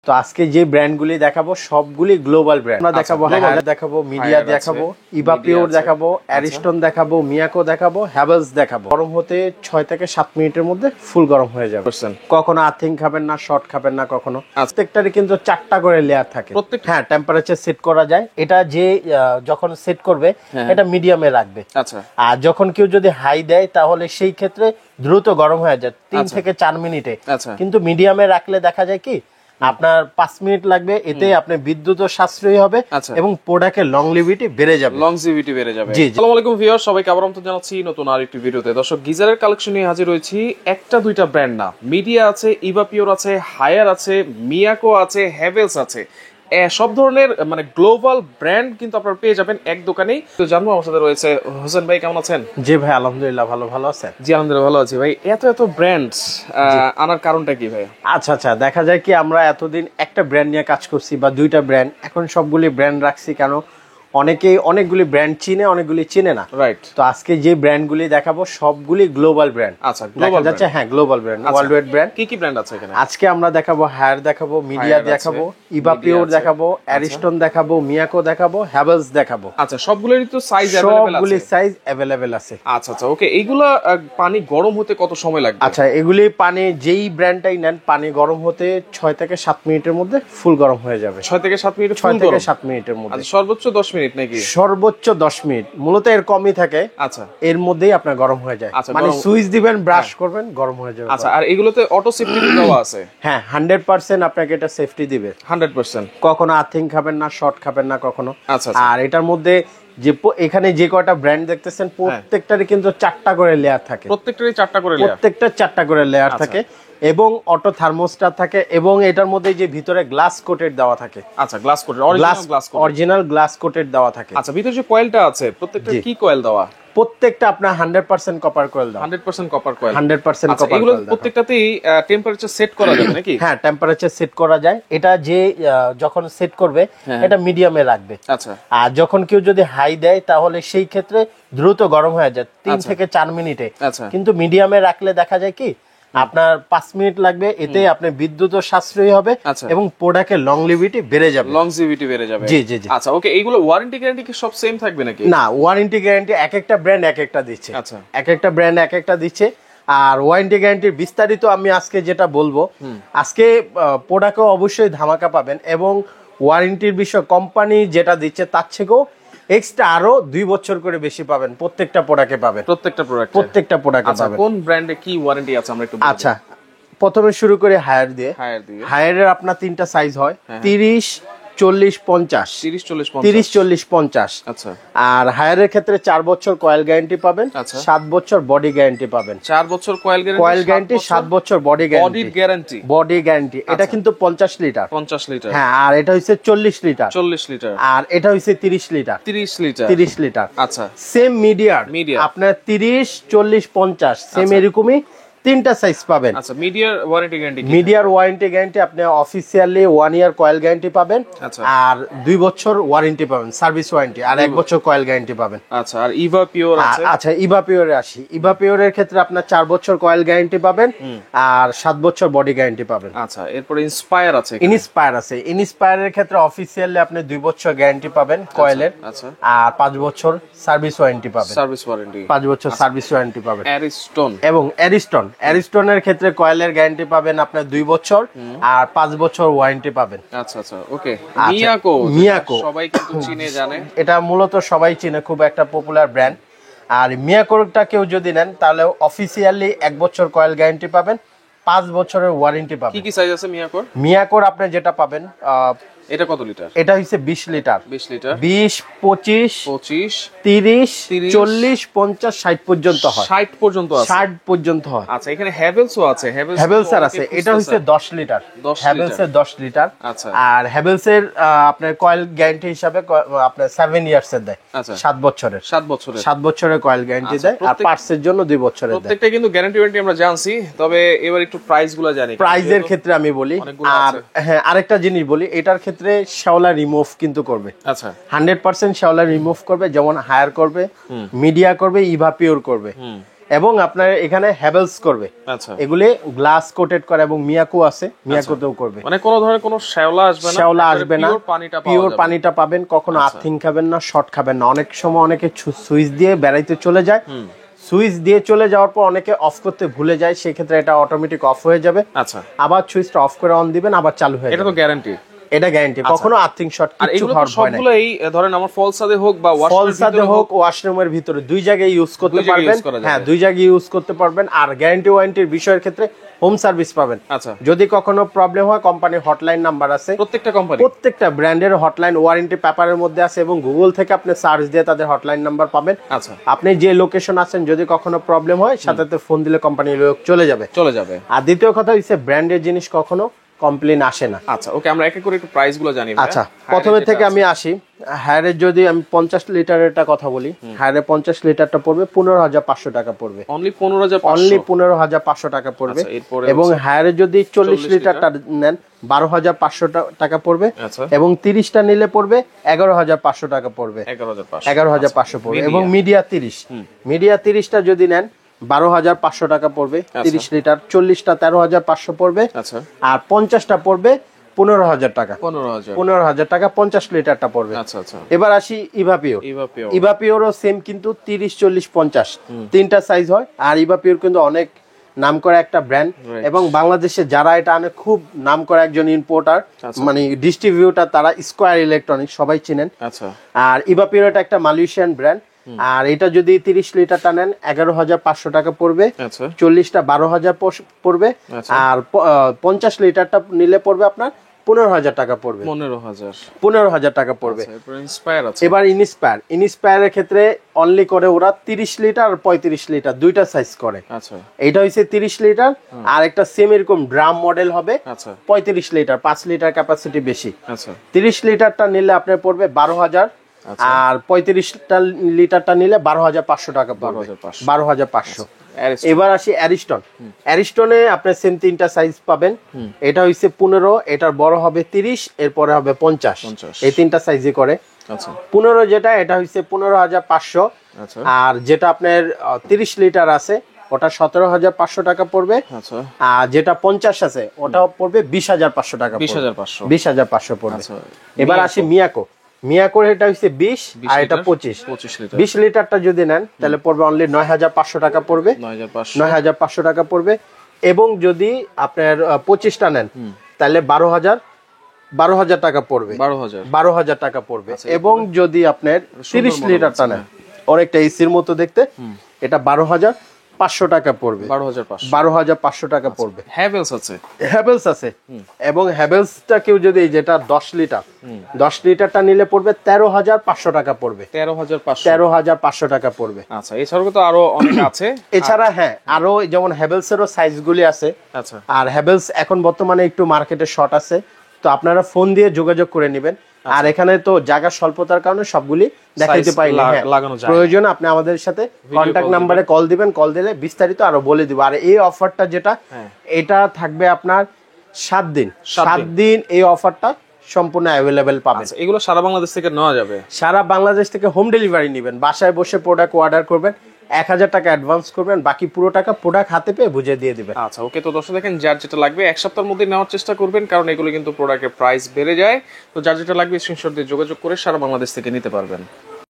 তো আজকে যে ব্র্যান্ডগুলি দেখাবো সবগুলি গ্লোবাল ব্র্যান্ড। আমরা দেখাবো হায়ার দেখাবো, মিডিয়া দেখাবো, ইভাপিওর দেখাবো, অ্যারিস্টন দেখাবো, মিয়াকো দেখাবো, হ্যাভেলস দেখাবো। গরম হতে 6 থেকে 7 মিনিটের মধ্যে ফুল গরম হয়ে যাবে। কখনো আর্থিং খাবেন না, শর্ট খাবেন না কখনো। প্রত্যেকটারই কিন্তু 4টা করে লেয়ার থাকে। হ্যাঁ, টেম্পারেচার সেট করা যায়। এটা যে যখন সেট করবে এটা মিডিয়ামে রাখবে। আচ্ছা, আর যখন কেউ যদি হাই দেয় তাহলে সেই ক্ষেত্রে দ্রুত গরম হয়ে যায় 3 থেকে 4 মিনিটে। কিন্তু মিডিয়ামে রাখলে দেখা যায় কি আপনার 5 মিনিট লাগবে, এতে আপনার বিদ্যুৎও সাশ্রয়ী হবে এবং প্রোডাক্টের লংজিভিটি বেড়ে যাবে। আসসালামু আলাইকুম ভিউয়ার, সবাইকে আবার আমন্ত্রণ জানাচ্ছি নতুন আরেকটি ভিডিওতে। দর্শক, গিজারের কালেকশন নিয়ে হাজির হয়েছি। একটা দুইটা ব্র্যান্ড না, মিডিয়া আছে, ইভাপিওর আছে, হায়ার আছে, মিয়াকো আছে, হ্যাভেলস আছে, সব ধরনের মানে গ্লোবাল ব্র্যান্ড কিন্তু আপনারা পেয়ে যাবেন এক দোকানেই। তো জানবো, আমার সাথে রয়েছে হোসেন ভাই। কেমন আছেন? জি ভাই, আলহামদুলিল্লাহ ভালো আছেন? জি আলহামদুলিল্লাহ ভালো আছি ভাই। এত ব্র্যান্ড আনার কারণটা কি ভাই? আচ্ছা, দেখা যায় কি আমরা এতদিন একটা ব্র্যান্ড নিয়ে কাজ করছি বা দুইটা ব্র্যান্ড, এখন সবগুলি ব্র্যান্ড রাখছি। কেন? অনেকগুলি ব্র্যান্ড চিনে, অনেকগুলি চিনে না। রাইট। তো আজকে যে ব্র্যান্ডগুলি দেখাবো সবগুলি গ্লোবাল ব্র্যান্ড। আচ্ছা, গ্লোবাল যাচ্ছে। হ্যাঁ, global brand, world wide brand. কি ব্র্যান্ড আছে এখানে? আজকে আমরা দেখাবো হায়ার দেখাবো, মিডিয়া দেখাবো, ইভাপিওর দেখাবো, অ্যারিস্টন দেখাবো, মিয়াকো দেখাবো, হ্যাভেলস দেখাবো। আচ্ছা, সবগুলোরই তো সাইজ अवेलेबल আছে? সবগুলি সাইজ अवेलेबल আছে। আচ্ছা, ওকে। এইগুলা পানি গরম হতে কত সময় লাগবে? আচ্ছা, এগুলি পানি যেই ব্র্যান্ডটাই নেন, পানি গরম হতে 6 থেকে 7 মিনিটের মধ্যে ফুল গরম হয়ে যাবে। 6 থেকে 7 মিনিট? 6 থেকে 7 মিনিটের মধ্যে। আচ্ছা, সর্বোচ্চ 10 মিনিট নাকি? সর্বোচ্চ 10 মিনিট, মূলত এর কমই থাকে। আচ্ছা, এর মধ্যেই আপনার গরম হয়ে যায়। মানে সুইচ দিবেন, ব্রাশ করবেন, গরম হয়ে যাবে। আচ্ছা, আর এগুলোতে অটো সেফটি দেওয়া আছে? হ্যাঁ, 100% আপনাকে এটা সেফটি দিবে। 100%। কখনো আর্থিং খাবেন না, শর্ট খাবেন না কখনো। আচ্ছা, আর এটার মধ্যে যে এখানে যে কয়টা ব্র্যান্ড দেখতেছেন প্রত্যেকটারই কিন্তু 4টা করে লেয়ার থাকে। প্রত্যেকটা 4টা করে লেয়ার থাকে এবং অটো থার্মোস্টার থাকে এবং এটার মধ্যে যে ভিতরে গ্লাস কোটেড দেওয়া থাকে। আচ্ছা, glass coated, original glass coated দেওয়া থাকে। আচ্ছা, ভিতরে যে কয়েলটা আছে প্রত্যেকটা কি কয়েল দেওয়া? প্রত্যেকটা আপনার 100% কপার কয়েল দাও। 100% কপার কয়েল। 100% copper coil. এগুলো প্রত্যেকটাতেই টেম্পারেচার সেট করা যাবে নাকি? হ্যাঁ, টেম্পারেচার সেট করা যায়। এটা যে যখন সেট করবে এটা মিডিয়ামে রাখবে। আচ্ছা, আর যখন কেউ যদি হাই দেয় তাহলে সেই ক্ষেত্রে দ্রুত গরম হয়ে যায় 3 থেকে 4 মিনিটে। কিন্তু মিডিয়ামে রাখলে দেখা যায় কি আপনার 5 মিনিট লাগবে, এতে আপনার বিদ্যুৎও সাশ্রয়ী হবে এবং প্রোডাক্টের লংজিভিটি বেড়ে যাবে। জি। আচ্ছা, ওকে। এইগুলো ওয়ারেন্টি গ্যারান্টি কি সব সেম থাকবে নাকি? না, ওয়ারেন্টি গ্যারান্টি এক একটা ব্র্যান্ড এক একটা দিচ্ছে। আচ্ছা, এক একটা ব্র্যান্ড এক একটা দিচ্ছে। আর ওয়ারেন্টি গ্যারান্টির বিস্তারিত আমি আজকে যেটা বলবো, আজকে প্রোডাক্টও অবশ্যই ধামাকা পাবেন এবং ওয়ারেন্টির বিষয় কোম্পানি যেটা দিচ্ছে তার থেকেও এক্সট্রা আরো 2 বছর করে বেশি পাবেন। প্রত্যেকটা প্রোডাক্টে পাবেন। প্রত্যেকটা প্রোডাক্টে পাবেন। কোন ব্র্যান্ডে কি ওয়ারেন্টি আছে আমরা একটু? আচ্ছা, প্রথমে শুরু করে হায়ার দিয়ে। হায়ারের আপনার 3টা সাইজ হয়, 30, 40, 50। 30, 40, 50। আচ্ছা, আর হায়ারের ক্ষেত্রে 4 বছর কয়েল গ্যারান্টি পাবেন, 7 বছর বডি গ্যারান্টি পাবেন। 4 বছর কয়েল গ্যারান্টি, 7 বছর বডি গ্যারান্টি। এটা কিন্তু 50 লিটার। হ্যাঁ, আর এটা হচ্ছে 40 লিটার। আর এটা হচ্ছে 30 লিটার। আচ্ছা, সেম মিডিয়ার আপনার 30, 40, 50 সেম এরকমই 3টা সাইজ পাবেন। আচ্ছা, মিডিয়ার ওয়ারেন্টি গ্যারান্টি আপনি অফিশিয়ালি 1 ইয়ার কয়েল গ্যারান্টি পাবেন। আর 2 বছর ওয়ারেন্টি পাবেন, সার্ভিস ওয়ারেন্টি, আর 1 বছর কয়েল গ্যারান্টি পাবেন। আচ্ছা, আর ইভাপিওর আছে? আচ্ছা, ইভাপিওরে আসি। ইভাপিওরের ক্ষেত্রে আপনার 4 বছর কয়েল গ্যারান্টি পাবেন আর 7 বছর বডি গ্যারান্টি পাবেন। আচ্ছা, এরপর ইন্সপায়ার আছে? ইন্সপায়ারের ক্ষেত্রে অফিশিয়ালি আপনি 2 বছর গ্যারান্টি পাবেন কয়েলের। আচ্ছা, আর 5 বছর সার্ভিস ওয়ারেন্টি পাবেন। 5 বছর সার্ভিস ওয়ারেন্টি পাবেন। অ্যারিস্টন এর ক্ষেত্রে কয়েলের গ্যারান্টি পাবেন আপনার 2 বছর আর 5 বছর ওয়ারেন্টি পাবেন। আচ্ছা, ওকে। মিয়াকো সবাই কিন্তু চিনে জানে, এটা মূলত সবাই চিনে, খুব একটা পপুলার ব্র্যান্ড। আর মিয়াকোটা কেউ যদি নেন তাহলে অফিশিয়ালি 1 বছর কয়েল গ্যারান্টি পাবেন, 5 বছরের ওয়ারেন্টি পাবেন। কি সাইজ আছে মিয়াকোর আপনি যেটা পাবেন এটা কত লিটার? এটা হচ্ছে 20 লিটার। 20, 25, 30, 40, 50, 60 পর্যন্ত হয়। 60 পর্যন্ত হয়। আচ্ছা, এখানে হ্যাভেলসও আছে? হ্যাভেলসের আছে, এটা হচ্ছে 10 লিটার। হ্যাভেলসের 10 লিটার। আচ্ছা, আর হ্যাভেলসের আপনার কয়েল গ্যারান্টি হিসাবে আপনার 7 ইয়ার্স এর দেয়। 7 বছরের কয়েল গ্যারান্টি দেয় আর পার্টসের জন্য 2 বছরের দেয়। প্রত্যেকটা কিন্তু গ্যারান্টি ওয়ারেন্টি আমরা জানছি, তবে এবার একটু প্রাইসগুলো জানি। প্রাইসের ক্ষেত্রে আমি বলি, আর হ্যাঁ আরেকটা জিনিস বলি, এটার ক্ষেত্রে শ্যাওলা রিমুভ কিন্তু করবে। আচ্ছা, 100% শ্যাওলা রিমুভ করবে, যেমন হায়ার করবে, মিডিয়া করবে, ইভাপিওর করবে। এবং আপনার এখানে হ্যাভেলস করবে। আচ্ছা, এগুলি গ্লাস কোটেড করে এবং মিয়াকো আছে, মিয়াকোতেও করবে। মানে কোনো ধরনের কোনো শ্যাওলা আসবে না, শ্যাওলা আসবে না, পিওর যাবে। পানিটা পাবেন। কখনো আর্থিং খাবেন না, শর্ট খাবেন না। অনেক সময় অনেকে সুইচ দিয়ে বেড়াইতে চলে যায়, সুইচ দিয়ে চলে যাওয়ার পর অনেকে অফ করতে ভুলে যায়, সেই ক্ষেত্রে এটা অটোমেটিক অফ হয়ে যাবে। আচ্ছা, আবার সুইচটা অফ করে অন দিবেন, আবার চালু হয়ে যাবে। এটা তো গ্যারান্টি, এটা গ্যারান্টি, কখনো আর্থিং শর্ট কিছু হওয়ার ভয় নাই। সবগুলো এই ধরেন আমার ফলসাদে হোক বা ফলসাদে হোক, ওয়াশরুমের ভিতরে দুই জায়গায় ইউজ করতে পারবেন। হ্যাঁ, দুই জায়গায় ইউজ করতে পারবেন। আর গ্যারান্টি ওয়ারেন্টির বিষয়ের ক্ষেত্রে হোম সার্ভিস পাবেন। আচ্ছা, যদি কখনো প্রবলেম হয় কোম্পানির হটলাইন নাম্বার আছে, প্রত্যেকটা ব্র্যান্ডের হটলাইন ওয়ারেন্টি পেপারের মধ্যে আছে, এবং গুগল থেকে আপনি সার্চ দিয়ে তাদের হটলাইন নাম্বার পাবেন। আচ্ছা, আপনি যে লোকেশন আছেন যদি কখনো প্রবলেম হয়, সাথে সাথে ফোন দিলে কোম্পানির লোক চলে যাবে। আর দ্বিতীয় কথা হচ্ছে ব্র্যান্ডের জিনিস কখনো কমপ্লেইন আসে না। আচ্ছা, ওকে, আমরা এক এক করে একটু প্রাইস গুলো জানি। আচ্ছা, প্রথমে থেকে আমি আসি। হায়ারের যদি আমি 50 লিটারেরটা কথা বলি, হায়ারের 50 লিটারটা পড়বে 15,500 টাকা পড়বে। অনলি 15,500, অনলি 15,500 টাকা পড়বে। এবং হায়ারের যদি 40 লিটারটা নেন 12,500 টাকা পড়বে। এবং 30টা নিলে পড়বে 11,500 টাকা পড়বে। 11,500 পড়বে। এবং মিডিয়া 30টা যদি নেন 12,500 টাকা পড়বে। 30 লিটার। 40টা 13,500 পড়বে। আর 50টা পড়বে 15,000 টাকা। 15,000 টাকা 50 লিটারটা পড়বে। এবার আসি ইভাপিওরও সেম, কিন্তু 30, 40, 50 তিনটা সাইজ হয়। আর ইভাপিওর কিন্তু অনেক নাম করা একটা ব্র্যান্ড, এবং বাংলাদেশে যারা এটা আনে খুব নাম করা একজন ইম্পোর্টার, মানে ডিস্ট্রিবিউটার, তারা স্কয়ার ইলেকট্রনিক্স সবাই চিনেন। আর ইভাপিওর এটা একটা মালয়েশিয়ান ব্র্যান্ড। আর এটা যদি 30 লিটারটা নেন 11,500 টাকা পড়বে। 40টা 12,000 পড়বে। আর 50 লিটারটা নিলে পড়বে আপনার 15,000 টাকা পড়বে। 15,000 টাকা পড়বে। এবার ইনস্পায়ারের ক্ষেত্রে অনলি করে ওরা 30 লিটার আর 35 লিটার দুইটা সাইজ করে। এটা হচ্ছে 30 লিটার। আর একটা সেম এরকম ড্রাম মডেল হবে 35 লিটার, 5 লিটার ক্যাপাসিটি বেশি। 30 লিটারটা নিলে আপনার পড়বে 12,000। আর 35 লিটারটা নিলে 12,500 টাকা পড়বে। 12,500। এবার আসি অ্যারিস্টনে আপনি সেম তিনটা সাইজ পাবেন। এটা হইছে 15, এটার বড় হবে 30, এরপরে হবে 50। এই তিনটা সাইজে করে। 15 যেটা, এটা হইছে 15,500। আর যেটা আপনার 30 লিটার আছে ওটা 17,500 টাকা পড়বে। আর যেটা 50 আছে ওটা পড়বে 20,500 টাকা। 20,500 পড়বে। এবার আসি মিয়াকোর এটা হচ্ছে 20 আর এটা 25। 20 লিটারটা যদি নেন তাহলে পড়বে অনলি 9,500 টাকা পড়বে। 9,500 টাকা পড়বে। এবং যদি আপনার 25টা নেন তাহলে 12,000 টাকা পড়বে। 12,000 টাকা পড়বে। এবং যদি আপনার 30 লিটারটা নেন, অনেকটা এসির মতো দেখতে, এটা 12,500 টাকা পড়বে। 12,500 টাকা পড়বে। হ্যাভেলস আছে। এবং হ্যাভেলসটা কেউ যদি যেটা 10 লিটারটা নিলে পড়বে 13,500 টাকা পড়বে। 13,500 টাকা পড়বে। আচ্ছা, এছাড়াও তো আরো অনেক আছে। এছাড়া হ্যাঁ, আরো যেমন হ্যাভেলসেরও সাইজগুলি আছে। আর হ্যাভেলস এখন বর্তমানে একটু মার্কেটে শর্ট আছে, তো আপনারা ফোন দিয়ে যোগাযোগ করে নেবেন। আর এখানে তো জায়গা স্বল্পতার কারণে সবগুলি দেখাইতে পাইনি। প্রয়োজন আপনি আমাদের সাথে কন্টাক্ট নাম্বারে কল দিবেন, কল দিলে বিস্তারিত আরো বলে দিব। আর এই অফারটা যেটা, এটা থাকবে আপনার 7 দিন। 7 দিন এই অফারটা সম্পূর্ণ অ্যাভেলেবেল পাবেন। এগুলো সারা বাংলাদেশ থেকে নেওয়া যাবে। সারা বাংলাদেশ থেকে হোম ডেলিভারি নেবেন। বাসায় বসে প্রোডাক্ট অর্ডার করবেন, 1,000 টাকা অ্যাডভান্স করবেন, বাকি পুরো টাকা প্রোডাক্ট হাতে পেয়ে বুঝে দিয়ে দিবেন। আচ্ছা, ওকে। তো দর্শক দেখেন, যার যেটা লাগবে 1 সপ্তাহের মধ্যে নেওয়ার চেষ্টা করবেন, কারণ এগুলো কিন্তু প্রোডাক্টের প্রাইস বেড়ে যায়। তো যার যেটা লাগবে স্ক্রিনশট দিয়ে যোগাযোগ করে সারা বাংলাদেশ থেকে নিতে পারবেন।